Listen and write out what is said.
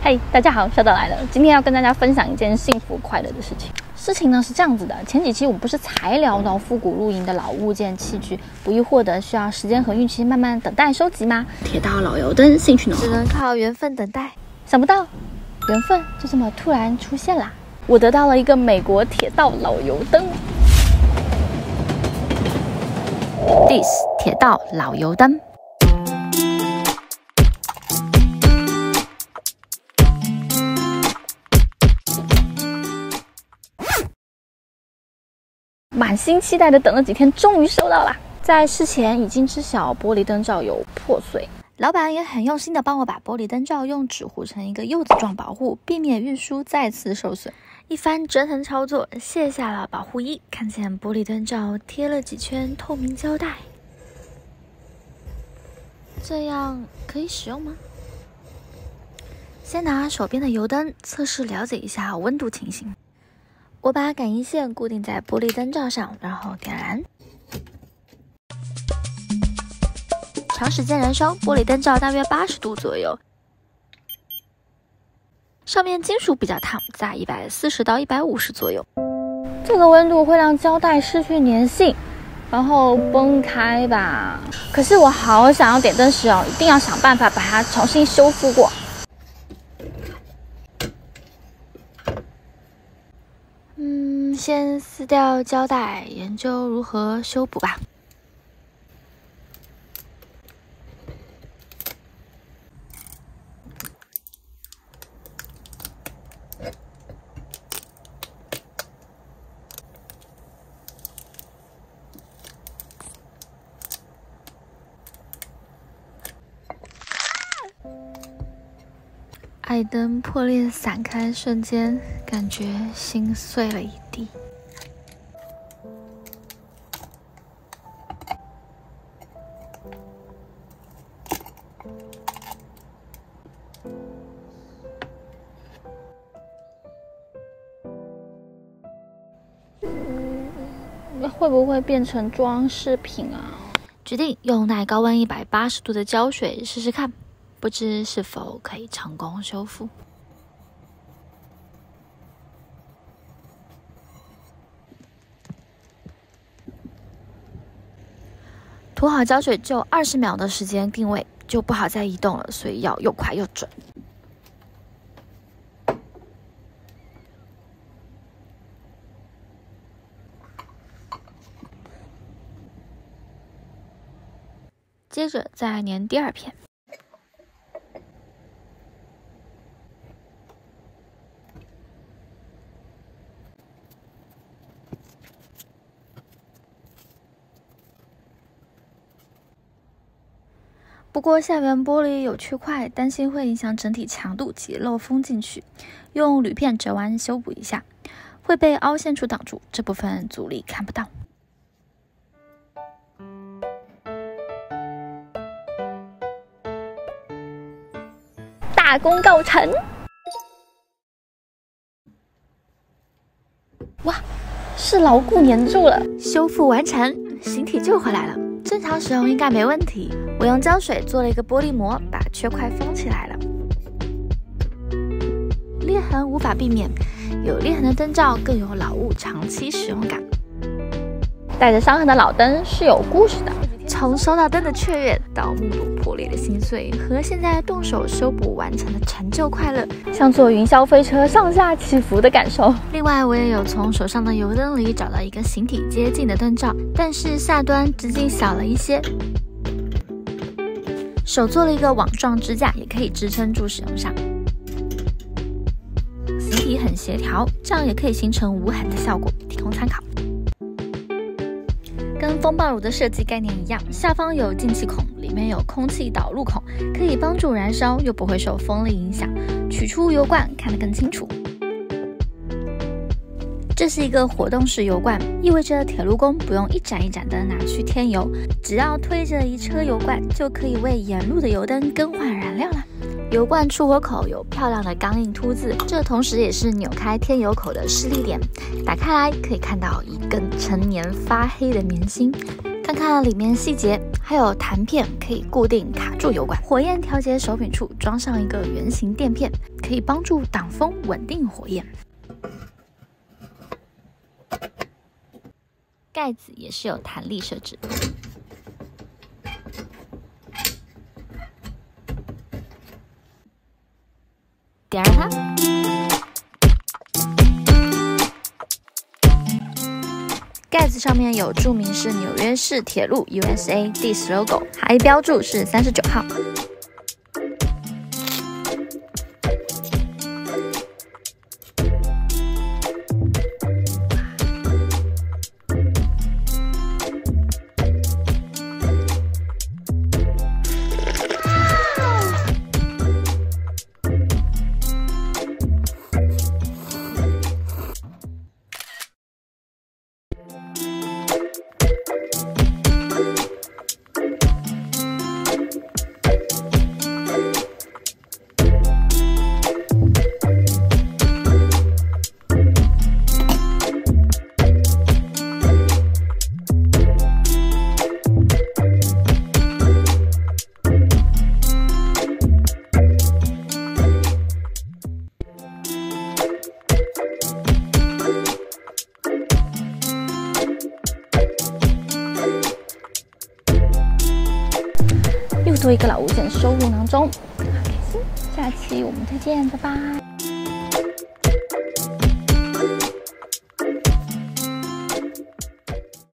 嘿，大家好，小岛来了。今天要跟大家分享一件幸福快乐的事情。事情呢是这样子的，前几期我们不是才聊到复古露营的老物件器具不易获得，需要时间和运气慢慢等待收集吗？铁道老油灯兴趣浓厚，只能靠缘分等待。想不到缘分就这么突然出现啦！我得到了一个美国铁道老油灯。This 铁道老油灯。满心期待的等了几天，终于收到啦！在事前已经知晓玻璃灯罩有破碎，老板也很用心的帮我把玻璃灯罩用纸糊成一个柚子状保护，避免运输再次受损。一番折腾操作，卸下了保护衣，看见玻璃灯罩贴了几圈透明胶带，这样可以使用吗？先拿手边的油灯测试了解一下温度情形。我把感应线固定在玻璃灯罩上，然后点燃。长时间燃烧，玻璃灯罩大约80度左右，上面金属比较烫，在140到150左右。这个温度会让胶带失去粘性，然后崩开吧。可是我好想要点灯时哦，一定要想办法把它重新修复过。先撕掉胶带，研究如何修补吧。爱灯破裂散开瞬间，感觉心碎了一地。会不会变成装饰品啊？决定用耐高温180度的胶水试试看，不知是否可以成功修复。涂好胶水就20秒的时间定位，就不好再移动了，所以要又快又准。接着再粘第二片。不过下缘玻璃有缺块，担心会影响整体强度及漏风进去，用铝片折弯修补一下，会被凹陷处挡住，这部分阻力看不到。大功告成！哇，是牢固粘住了，修复完成，形体救回来了。正常使用应该没问题。我用胶水做了一个玻璃膜，把缺块封起来了。裂痕无法避免，有裂痕的灯罩更有老物长期使用感。带着伤痕的老灯是有故事的。从收到灯的雀跃到目睹破裂的心碎，和现在动手修补完成的成就快乐，像坐云霄飞车上下起伏的感受。另外，我也有从手上的油灯里找到一个形体接近的灯罩，但是下端直径小了一些。手做了一个网状支架，也可以支撑住使用上。形体很协调，这样也可以形成无痕的效果，提供参考。跟风暴炉的设计概念一样，下方有进气孔，里面有空气导入孔，可以帮助燃烧，又不会受风力影响。取出油罐看得更清楚。这是一个活动式油罐，意味着铁路工不用一盏一盏的拿去添油，只要推着一车油罐，就可以为沿路的油灯更换燃料了。油罐出火口有漂亮的钢印凸字，这同时也是扭开添油口的施力点。打开来可以看到一根陈年发黑的棉芯，看看里面细节，还有弹片可以固定卡住油管。火焰调节手柄处装上一个圆形垫片，可以帮助挡风稳定火焰。盖子也是有弹力设置。点燃它。盖子上面有注明是纽约市铁路 USA Dis logo， 还标注是39号。又多一个老物件收入囊中，好开心！下期我们再见，拜拜。